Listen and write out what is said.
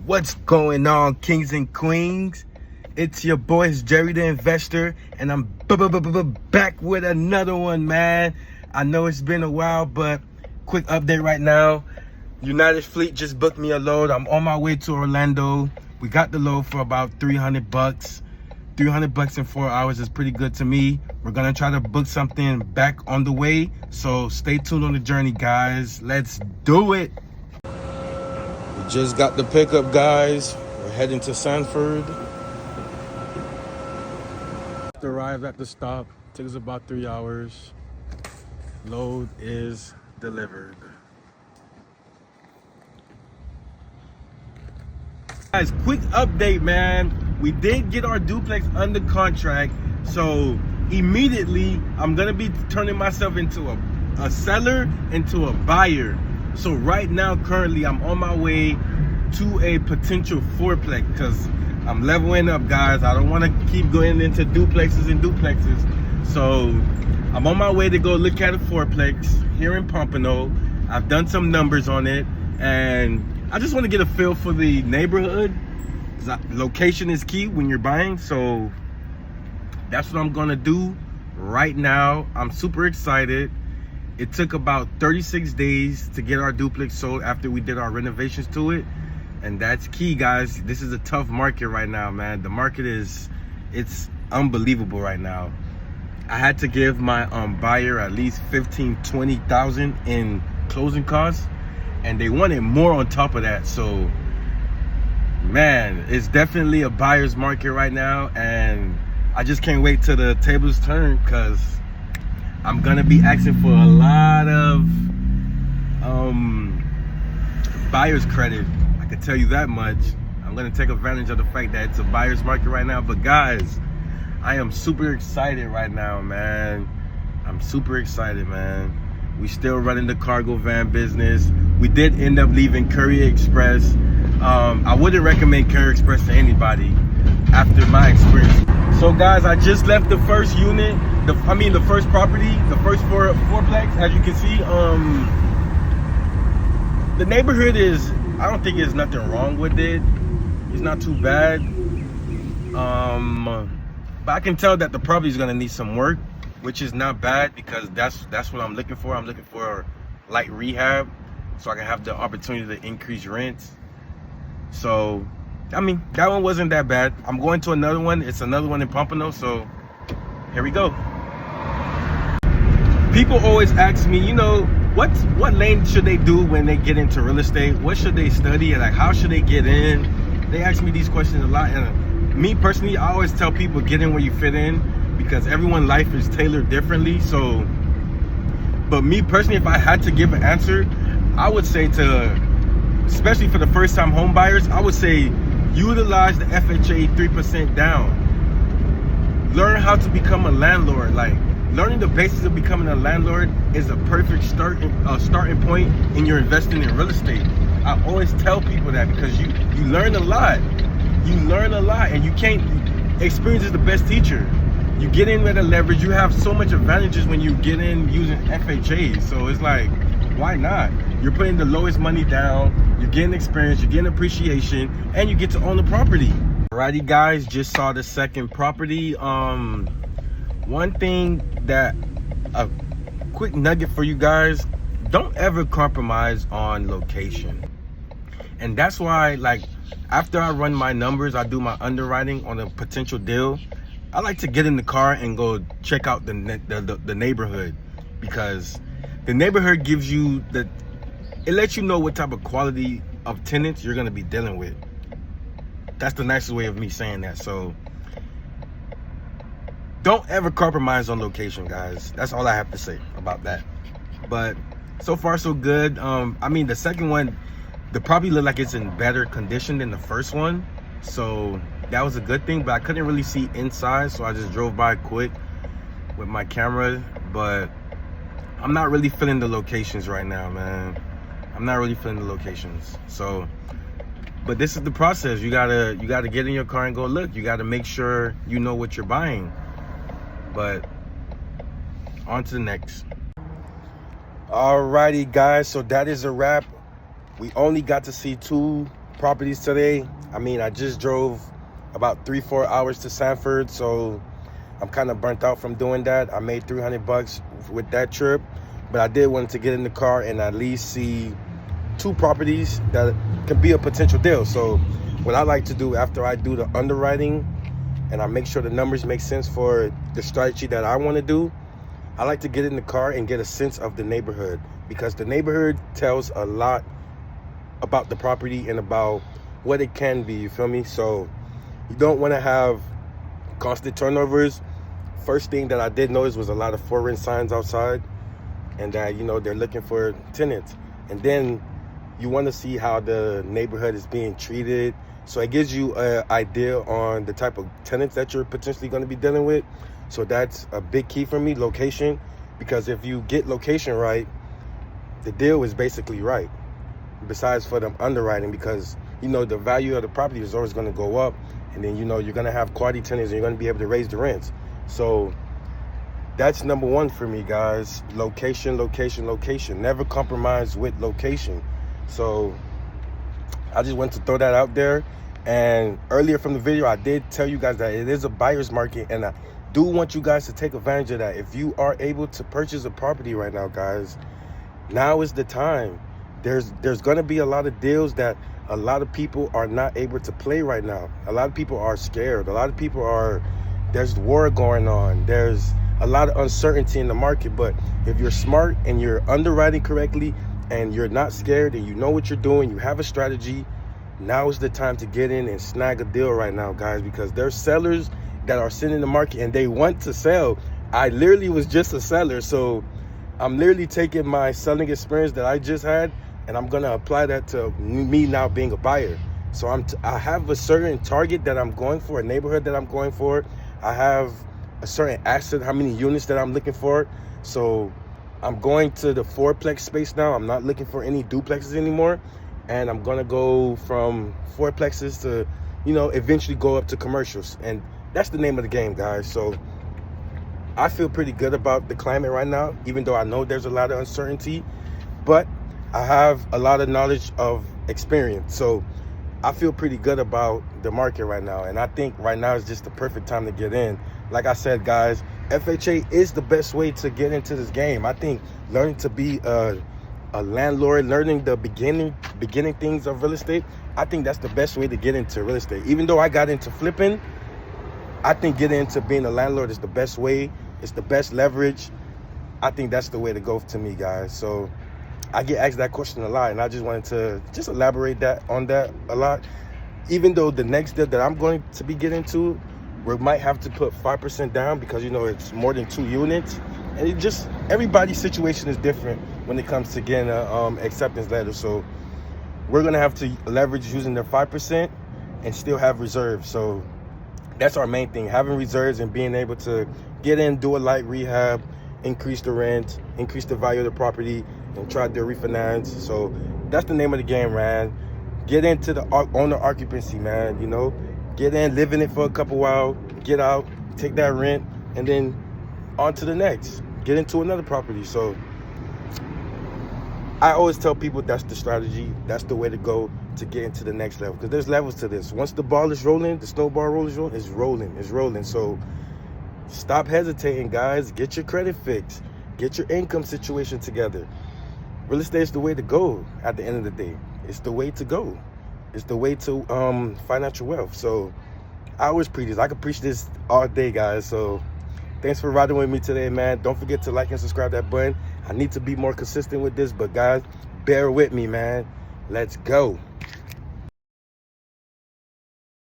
What's going on, kings and queens? It's your boys, Jerry the Investor, and I'm back with another one, man. I know it's been a while, but quick update right now. United Fleet just booked me a load. I'm on my way to Orlando. We got the load for about 300 bucks. 300 bucks in 4 hours is pretty good to me. We're gonna try to book something back on the way, so stay tuned on the journey, guys. Let's do it. We just got the pickup, guys. We're heading to Sanford. Arrived at the stop. Took us about 3 hours. Load is delivered. Guys, quick update, man. We did get our duplex under contract, so immediately I'm gonna be turning myself into a seller, into a buyer. So right now, currently, I'm on my way to a potential fourplex because I'm leveling up, guys. I don't want to keep going into duplexes and duplexes. So I'm on my way to go look at a fourplex here in Pompano. I've done some numbers on it, and I just want to get a feel for the neighborhood. Location is key when you're buying, so that's what I'm gonna do right now. I'm super excited. It took about 36 days to get our duplex sold after we did our renovations to it, and that's key, guys. This is a tough market right now, man. The market it's unbelievable right now. I had to give my buyer at least 15,000-20,000 in closing costs, and they wanted more on top of that. So man, it's definitely a buyer's market right now, and I just can't wait till the tables turn, because I'm gonna be asking for a lot of buyer's credit. I can tell you that much. I'm gonna take advantage of the fact that it's a buyer's market right now. But guys, I am super excited right now, man. I'm super excited, man. We still running the cargo van business. We did end up leaving Courier Express. I wouldn't recommend Courier Express to anybody after my experience. So guys, I just left the first unit, the first property, the first fourplex. As you can see, the neighborhood I don't think there's nothing wrong with it. It's not too bad. But I can tell that the property is gonna need some work, which is not bad, because that's what I'm looking for. I'm looking for light rehab, so I can have the opportunity to increase rents. So, I mean, that one wasn't that bad. I'm going to another one. It's another one in Pompano, so here we go. People always ask me, you know, what lane should they do when they get into real estate? What should they study? And like, how should they get in? They ask me these questions a lot. And me personally, I always tell people, get in where you fit in, because everyone's life is tailored differently. So, but me personally, if I had to give an answer, I would say especially for the first time home buyers, I would say utilize the FHA 3% down. Learn how to become a landlord. Like, learning the basics of becoming a landlord is a perfect starting point in your investing in real estate. I always tell people that, because you learn a lot. You learn a lot, and experience is the best teacher. You get in with a leverage. You have so much advantages when you get in using FHA. So it's like, why not? You're putting the lowest money down, you're getting experience, you're getting appreciation, and you get to own the property. Alrighty, guys, just saw the second property. One thing a quick nugget for you guys: don't ever compromise on location. And that's why, like, after I run my numbers, I do my underwriting on a potential deal, I like to get in the car and go check out the neighborhood, because the neighborhood gives you it lets you know what type of quality of tenants you're gonna be dealing with. That's the nicest way of me saying that. So don't ever compromise on location, guys. That's all I have to say about that. But so far so good. I mean, the second one, the property looked like it's in better condition than the first one, so that was a good thing. But I couldn't really see inside, so I just drove by quick with my camera. But I'm not really feeling the locations right now, man. I'm not really feeling the locations. So, but this is the process. You gotta get in your car and go look. You gotta make sure you know what you're buying. But on to the next. Alrighty, guys, so that is a wrap. We only got to see 2 properties today. I mean, I just drove about 3-4 hours to Sanford, so I'm kind of burnt out from doing that. I made $300 with that trip, but I did want to get in the car and at least see 2 properties that could be a potential deal. So what I like to do after I do the underwriting and I make sure the numbers make sense for the strategy that I want to do, I like to get in the car and get a sense of the neighborhood, because the neighborhood tells a lot about the property and about what it can be, you feel me? So you don't want to have constant turnovers. First thing that I did notice was a lot of for rent signs outside, and that, you know, they're looking for tenants. And then you want to see how the neighborhood is being treated, so it gives you an idea on the type of tenants that you're potentially going to be dealing with. So that's a big key for me, location, because if you get location right, the deal is basically right, besides for them underwriting, because, you know, the value of the property is always going to go up, and then, you know, you're going to have quality tenants and you're going to be able to raise the rents. So that's number one for me, guys. Location, location, location. Never compromise with location. So I just want to throw that out there. And earlier from the video, I did tell you guys that it is a buyer's market, and I do want you guys to take advantage of that. If you are able to purchase a property right now, guys, now is the time. There's going to be a lot of deals that a lot of people are not able to play right now. A lot of people are scared. A lot of people are, there's war going on. There's a lot of uncertainty in the market. But if you're smart and you're underwriting correctly and you're not scared and you know what you're doing, you have a strategy, now is the time to get in and snag a deal right now, guys, because there's sellers that are sitting in the market and they want to sell. I literally was just a seller, so I'm literally taking my selling experience that I just had and I'm gonna apply that to me now being a buyer. So I have a certain target that I'm going for, a neighborhood that I'm going for. I have a certain asset, how many units that I'm looking for. So I'm going to the fourplex space now. I'm not looking for any duplexes anymore. And I'm gonna go from fourplexes to, you know, eventually go up to commercials. And that's the name of the game, guys. So I feel pretty good about the climate right now, even though I know there's a lot of uncertainty, but I have a lot of knowledge of experience. So I feel pretty good about the market right now. And I think right now is just the perfect time to get in. Like I said, guys, FHA is the best way to get into this game. I think learning to be a landlord, learning the beginning things of real estate, I think that's the best way to get into real estate. Even though I got into flipping, I think getting into being a landlord is the best way. It's the best leverage. I think that's the way to go to me, guys. So I get asked that question a lot, and I just wanted to just elaborate on that a lot. Even though the next deal that I'm going to be getting to, we might have to put 5% down because, you know, it's more than 2 units. And it just, everybody's situation is different when it comes to getting a acceptance letter. So we're going to have to leverage using the 5% and still have reserves. So that's our main thing, having reserves and being able to get in, do a light rehab, increase the rent, increase the value of the property, and try to refinance. So that's the name of the game, man. Get into the owner occupancy, man. You know, get in, live in it for a couple while, get out, take that rent, and then on to the next. Get into another property. So I always tell people that's the strategy. That's the way to go to get into the next level, because there's levels to this. Once the ball is rolling, the snowball roll is rolling, it's rolling. So stop hesitating, guys. Get your credit fixed. Get your income situation together. Real estate is the way to go at the end of the day. It's the way to go. It's the way to financial wealth. So I always preach this. I could preach this all day, guys. So thanks for riding with me today, man. Don't forget to like and subscribe that button. I need to be more consistent with this, but guys, bear with me, man. Let's go.